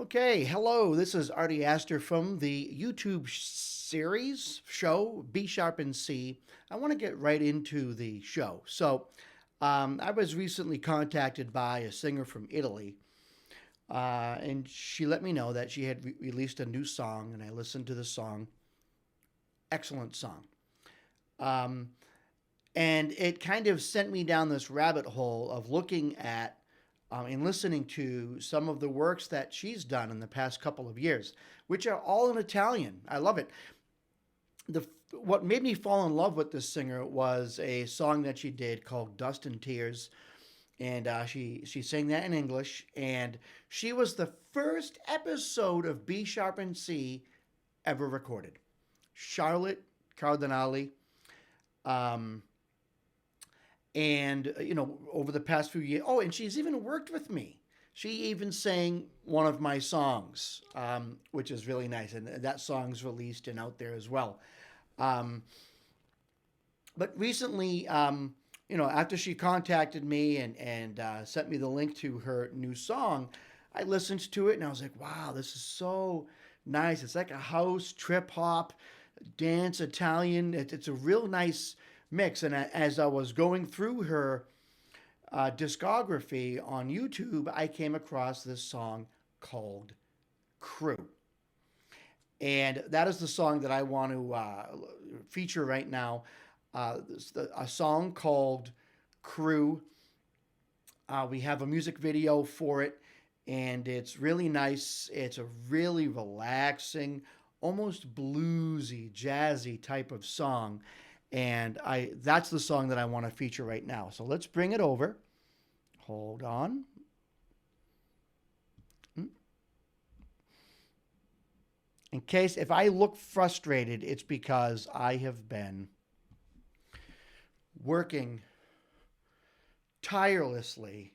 Okay, hello. This is Artie Astor from the YouTube series show B Sharp and C. I want to get right into the show. I was recently contacted by a singer from Italy, and she let me know that she had released a new song, and I listened to the song. Excellent song. Um, and it kind of sent me down this rabbit hole of looking at and listening to some of the works that she's done in the past couple of years, which are all in Italian. I love it. The What made me fall in love with this singer was a song that she did called "Dust and Tears," and she sang that in English. And she was the first episode of B Sharp and C ever recorded. Charlotte Cardinale. Um, and over the past few years, oh, and she's even worked with me. She even sang one of my songs, which is really nice, and that song's released and out there as well. um, but recently, after she contacted me and sent me the link to her new song, I listened to it and I was like, wow, this is so nice. It's like a house trip hop dance Italian. It's a real nice mix. And as I was going through her discography on YouTube, I came across this song called "Crew," and that is the song that I want to feature right now. A song called "Crew." We have a music video for it, and it's really nice. It's a really relaxing, almost bluesy, jazzy type of song, and I that's the song that I want to feature right now. So let's bring it over. Hold on. In case if I look frustrated, it's because I have been working tirelessly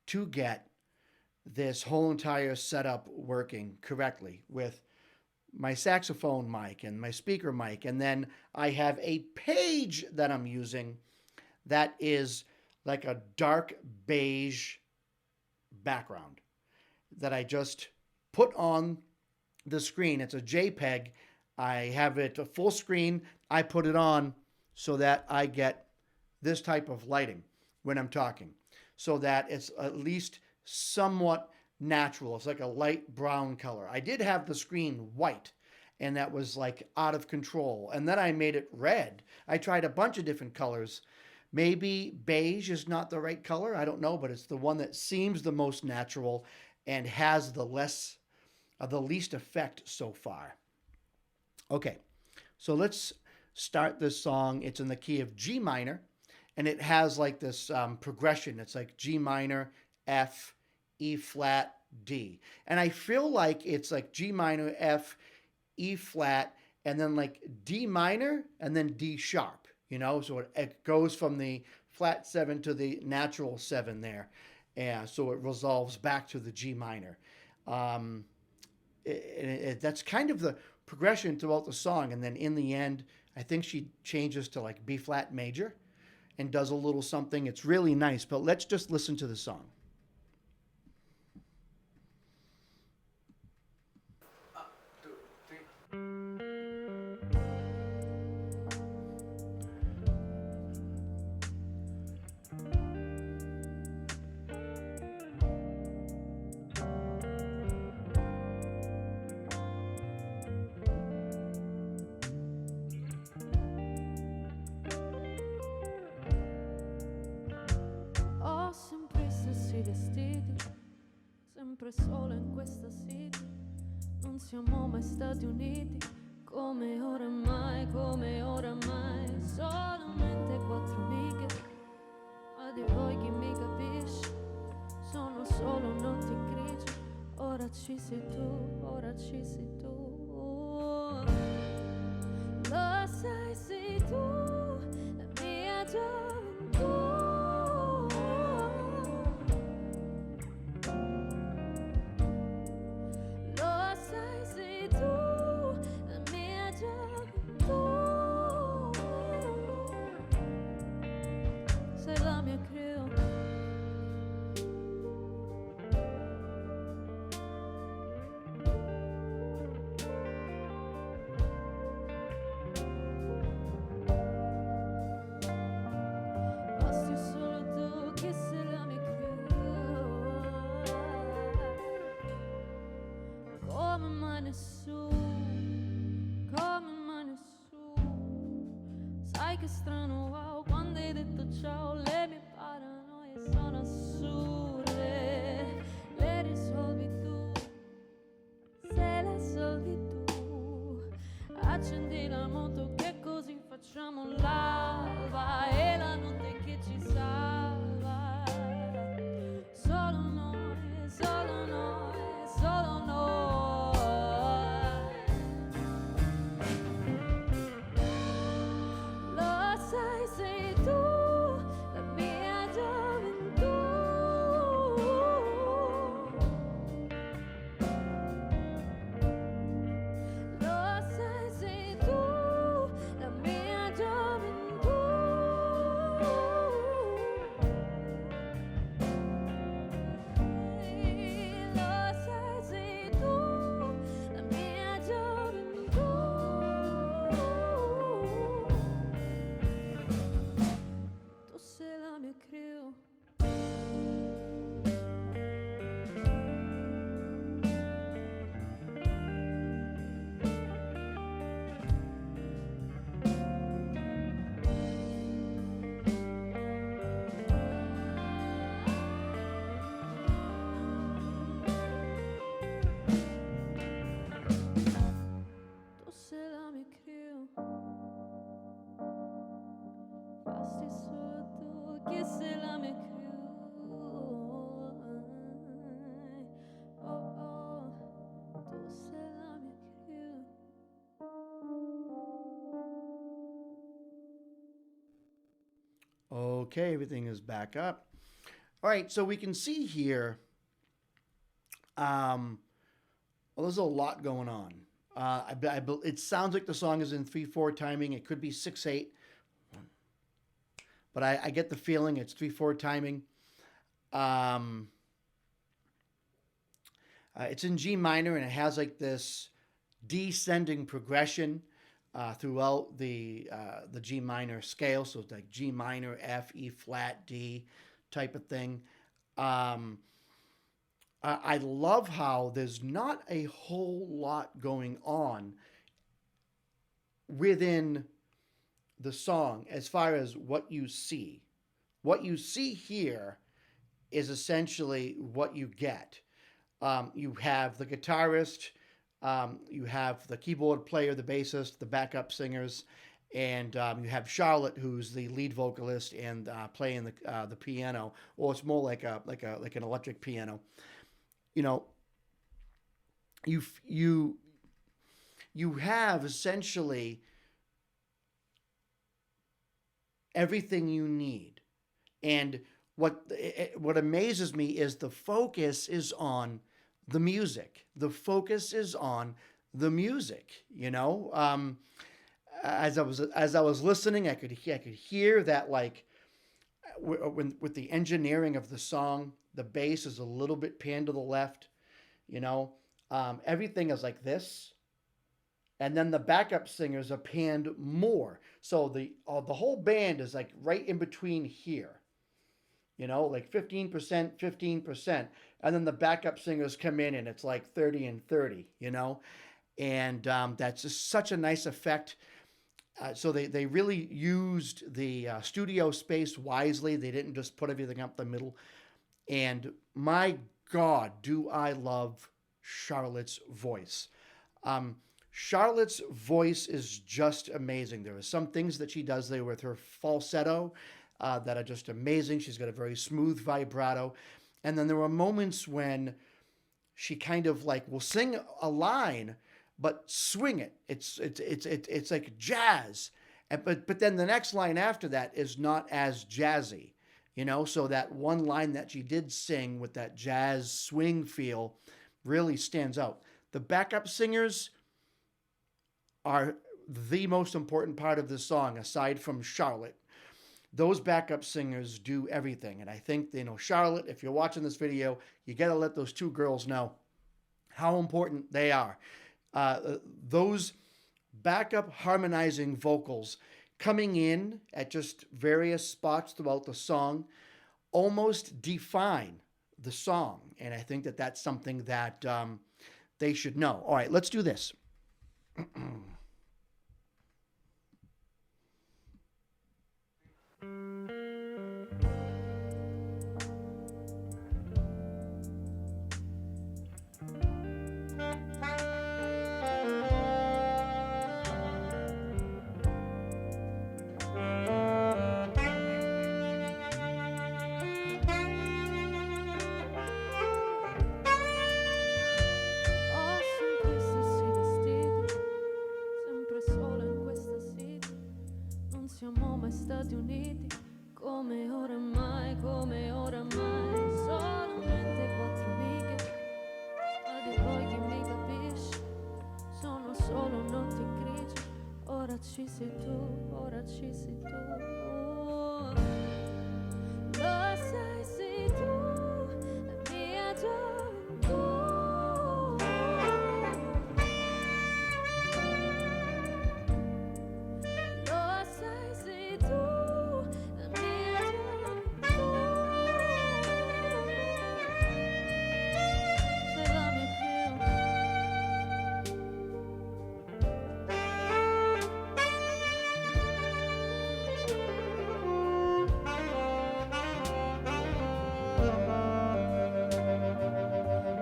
to get this whole entire setup working correctly with my saxophone mic and my speaker mic. And then I have a page that I'm using that is like a dark beige background that I just put on the screen. It's a JPEG. I have it a full screen. I put it on so that I get this type of lighting when I'm talking, so that it's at least somewhat natural. It's like a light brown color. I did have the screen white, and that was like out of control. And then I made it red. I tried a bunch of different colors. Maybe beige is not the right color. I don't know, but it's the one that seems the most natural and has the least effect so far. Okay, so let's start this song. It's in the key of G minor, and it has like this progression. It's like G minor, F, E flat, D. And I feel like it's like G minor, F, E flat, and then like D minor, and then D sharp, So it goes from the flat 7 to the natural 7 there. And so it resolves back to the G minor. Um, that's kind of the progression throughout the song. And then in the end, I think she changes to like B flat major and does a little something. It's really nice, but let's just listen to the song. Ho sempre i stessi vestiti, sempre solo in questa city. Non siamo mai stati uniti, come oramai. Solamente 4 amiche, ma di voi chi mi capisce? Sono solo notti grigie, ora ci sei tu, ora ci sei tu. Lo sai, sei tu, la mia gioventù. Lo sai, sei tu, la mia gioventù. Sei la mia crew. Sai che strano, wow, quando hai detto ciao, le mie paranoie sono assurde. Le risolvi tu, se le solvi tu. Accendi la moto che così facciamo l'alba e la notte che ci salva. Solo noi, solo noi, solo noi. Lo sai, sei tu, la mia gioventù. Lo sai, sei tu, la mia gioventù. Lo sai, sei tu, la mia gioventù. Tu sei la mia crew. Tu sei la mia crew. Basti solo tu che sei la mia crew. Oh oh, tu sei la mia crew. Okay, everything is back up. All right, so we can see here, um, well, there's a lot going on. It sounds like the song is in 3/4 timing. It could be 6/8, but I get the feeling it's 3/4 timing. Um, it's in G minor and it has like this descending progression throughout the G minor scale. So it's like G minor, F, E flat, D type of thing. Um, I love how there's not a whole lot going on within the song as far as what you see. What you see here is essentially what you get. You have the guitarist, you have the keyboard player, the bassist, the backup singers, and you have Charlotte, who's the lead vocalist and playing the piano, or it's more like an electric piano. You know, you you you have essentially everything you need, and what amazes me is the focus is on the music. The focus is on the music. As I was listening, I could hear that, like, with the engineering of the song, the bass is a little bit panned to the left. You know, everything is like this, and then the backup singers are panned more. So the whole band is like right in between here. Like 15%, 15%. And then the backup singers come in and it's like 30 and 30, And that's just such a nice effect. So they really used the studio space wisely. They didn't just put everything up the middle. And my God, do I love Charlotte's voice. Charlotte's voice is just amazing. There are some things that she does there with her falsetto that are just amazing. She's got a very smooth vibrato. And then there are moments when she kind of like will sing a line, but swing it. It's like jazz. But then the next line after that is not as jazzy. So that one line that she did sing with that jazz swing feel really stands out. The backup singers are the most important part of the song, aside from Charlotte. Those backup singers do everything. And I think, Charlotte, if you're watching this video, you got to let those two girls know how important they are. Those backup harmonizing vocals coming in at just various spots throughout the song almost define the song. And I think that that's something that they should know. All right, let's do this. ora ci sei tu, ora ci sei tu. Lo sai, sei tu, la mia gioventù. Lo sai, sei tu, la mia gioventù. Sei la mia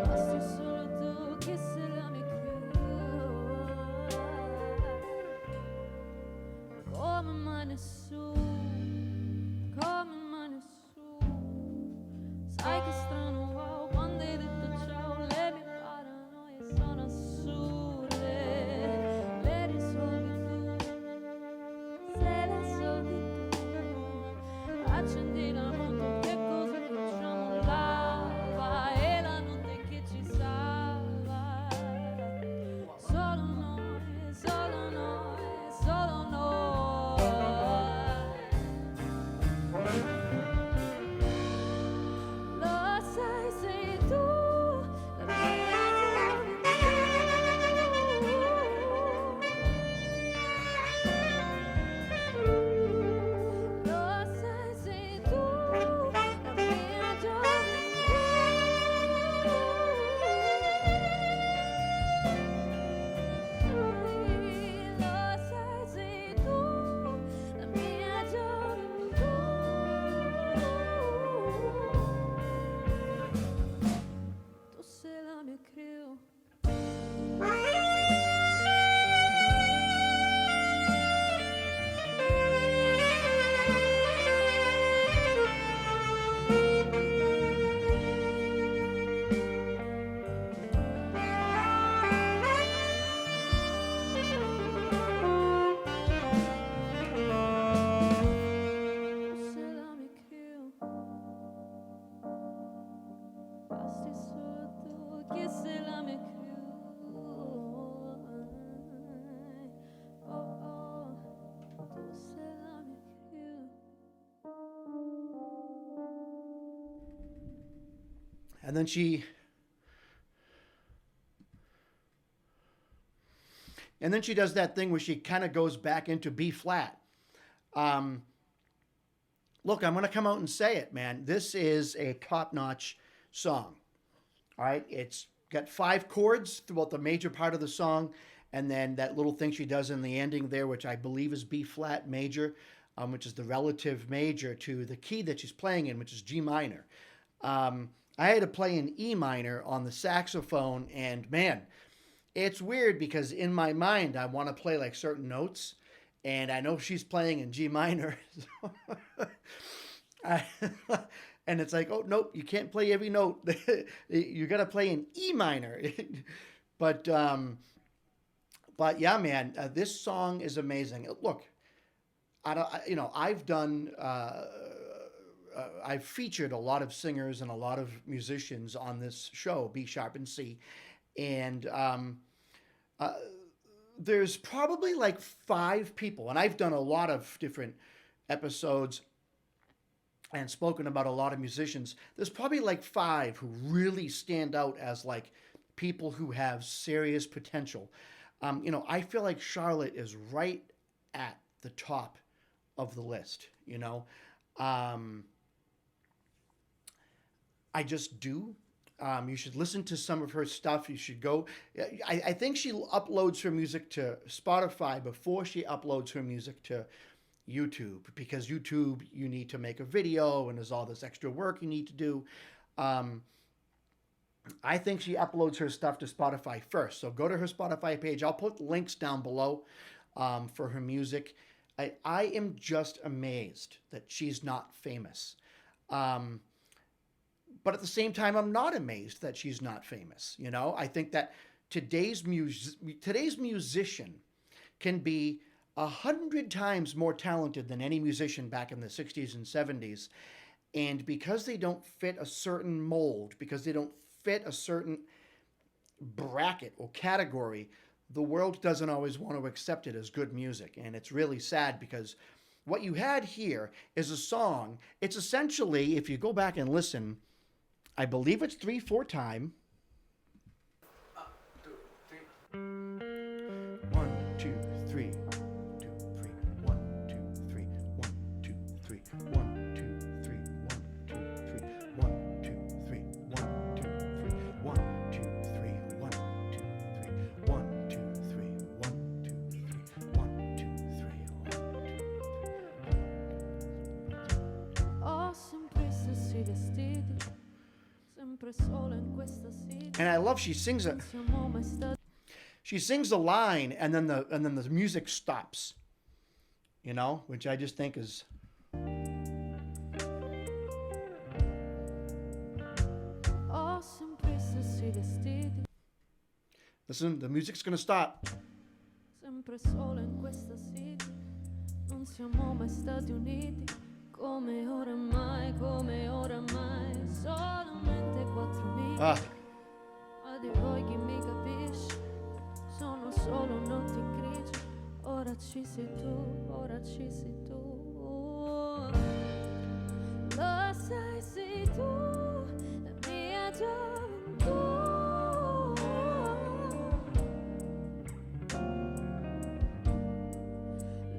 basti solo tu che sei la mia come mai nessuno, come mai nessuno. Sai che strano wow quando hai detto ciao, le mie paranoie sono assurde, le risolvi tu, se le solvi tu. Accendi la moto, che cosa facciamo? Lava e la notte che ci salva. Solo noi, solo noi, solo noi. Lo sai, sei tu, la mia gioventù. Lo sai, sei tu, la mia gioventù. Lo sai, sei tu, la mia gioventù. Tu sei la mia crew. Tu sei la mia crew. Basti solo tu che sei la mia crew. Oh oh, tu sei la mia crew. And then she does that thing where she kind of goes back into B flat. Um, Look, I'm going to come out and say it, man. This is a top-notch song. All right, it's got 5 chords throughout the major part of the song, and then that little thing she does in the ending there, which I believe is B flat major, which is the relative major to the key that she's playing in, which is G minor. I had to play in E minor on the saxophone, and man, it's weird because in my mind I want to play like certain notes, and I know she's playing in G minor. I, and it's like, oh nope, you can't play every note. You got to play in E minor. but but yeah, man, this song is amazing. Look, I don't, I've done. I've featured a lot of singers and a lot of musicians on this show, B sharp and C, and uh, there's probably like 5 people, and I've done a lot of different episodes and spoken about a lot of musicians. There's probably like 5 who really stand out as like people who have serious potential. I feel like Charlotte is right at the top of the list. Um, I just do. You should listen to some of her stuff. You should go. I think she uploads her music to Spotify before she uploads her music to YouTube, because YouTube, you need to make a video and there's all this extra work you need to do. Um, I think she uploads her stuff to Spotify first. So go to her Spotify page. I'll put links down below for her music. I am just amazed that she's not famous. Um, but at the same time, I'm not amazed that she's not famous. I think that today's musician can be 100 times more talented than any musician back in the 60s and 70s. And because they don't fit a certain mold, because they don't fit a certain bracket or category, the world doesn't always want to accept it as good music. And it's really sad because what you had here is a song. It's essentially, if you go back and listen, I believe it's 3/4 time. 1, 2, 3, 2, 3, 1, 2, 3, 1, 2, 3, 1, 2, 3, 1, 2, 3, 1, 2, 3, 1, 2, 3, 1, 2, 3, 1, 2, 3, 1, 2, 3, 1, 2, 3, 1, 2, 3. Ho sempre i stessi vestiti, sempre sola in questa city. And I love she sings it. Non siamo mai stati. She sings the line and then the music stops. You know, which I just think is Ho sempre i stessi vestiti, listen, the music's gonna stop. sempre sola in questa city. Non siamo mai stati uniti, come oramai, solamente quattro amici. Ah, Ma di voi chi mi capisce, sono solo notti grigie. Ora ci sei tu, ora ci sei tu. Lo sai, sei tu, la mia gioventù.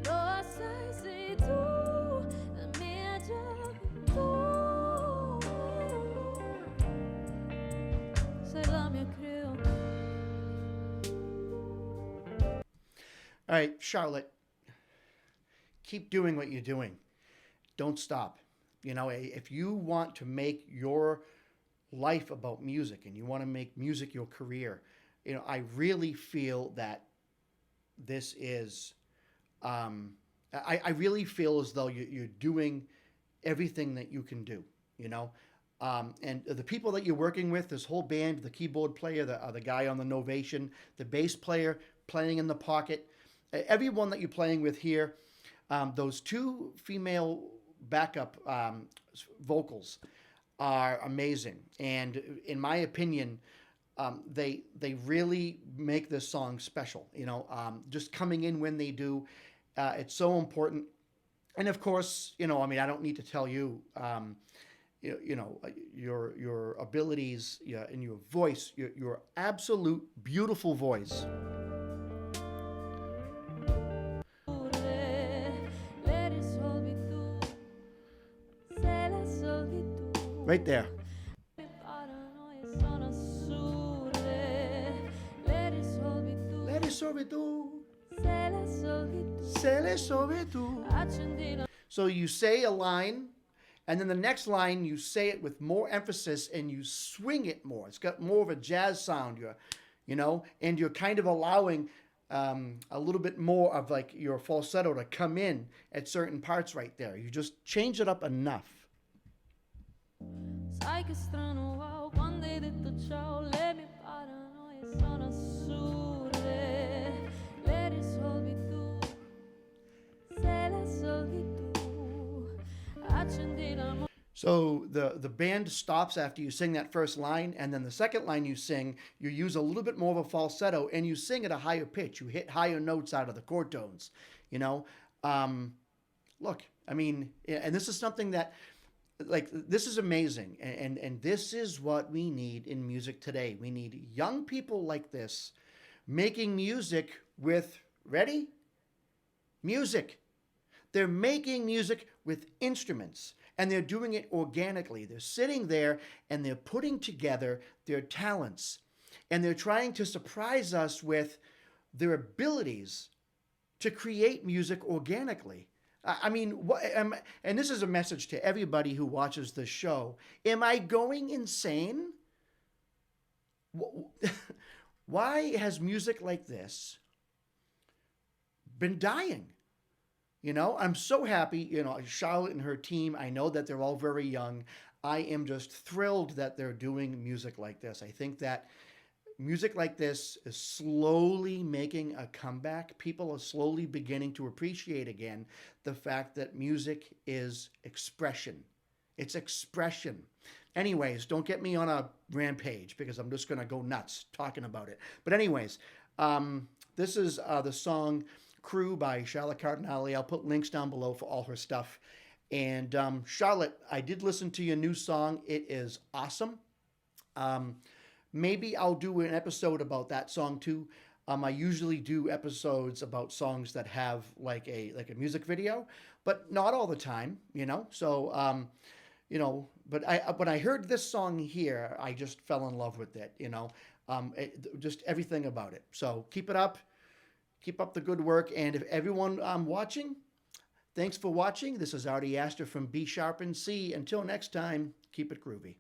Lo sai, sei tu, la mia gioventù. Sei la mia creatura. all right, Charlotte, keep doing what you're doing. Don't stop. You know, if you want to make your life about music and you want to make music your career, you know, I really feel that this is, I really feel as though you're doing everything that you can do, you know. And the people that you're working with, this whole band, the keyboard player, the guy on the Novation, the bass player playing in the pocket, everyone that you're playing with here, those two female backup vocals are amazing. And in my opinion, they really make this song special. You know, just coming in when they do, it's so important. And of course, you know, I mean, I don't need to tell you, your abilities, yeah, and your voice, your absolute beautiful voice. Le risolvi tu, se le solvi tu. Right there. Le paranoie sono assurde. Le risolvi tu, Le risolvi tu, se le solvi tu. se le risolvi tu. Accendi la So you say a line, and then the next line you say it with more emphasis and you swing it more. It's got more of a jazz sound. And you're kind of allowing a little bit more of like your falsetto to come in at certain parts right there. You just change it up enough. Sai che strano, wow, quando hai detto ciao, le mie paranoie sono assurde. Le risolvi tu, se le solvi tu. Accendi l'amore. So the band stops after you sing that first line, and then the second line you sing, you use a little bit more of a falsetto, and you sing at a higher pitch. You hit higher notes out of the chord tones. You know, look, I mean, and this is something that, like, this is amazing, and this is what we need in music today. We need young people like this making music with, ready? Music. They're making music with instruments, and they're doing it organically. They're sitting there and they're putting together their talents, and they're trying to surprise us with their abilities to create music organically. I mean, and this is a message to everybody who watches this show. Am I going insane? Why has music like this been dying? You know, I'm so happy, you know, Charlotte and her team, I know that they're all very young. I am just thrilled that they're doing music like this. I think that music like this is slowly making a comeback. People are slowly beginning to appreciate again the fact that music is expression. It's expression. Anyways, don't get me on a rampage because I'm just gonna go nuts talking about it. But anyways, this is the song "Crew" by Charlotte Cardinale. I'll put links down below for all her stuff. And Charlotte, I did listen to your new song. It is awesome. Um, Maybe I'll do an episode about that song too. I usually do episodes about songs that have like a music video, but not all the time, you know. So but I when I heard this song here, I just fell in love with it, you know. Just everything about it. So keep up the good work, and if everyone watching, thanks for watching. This is Artie Astor from B Sharp and C. Until next time, keep it groovy.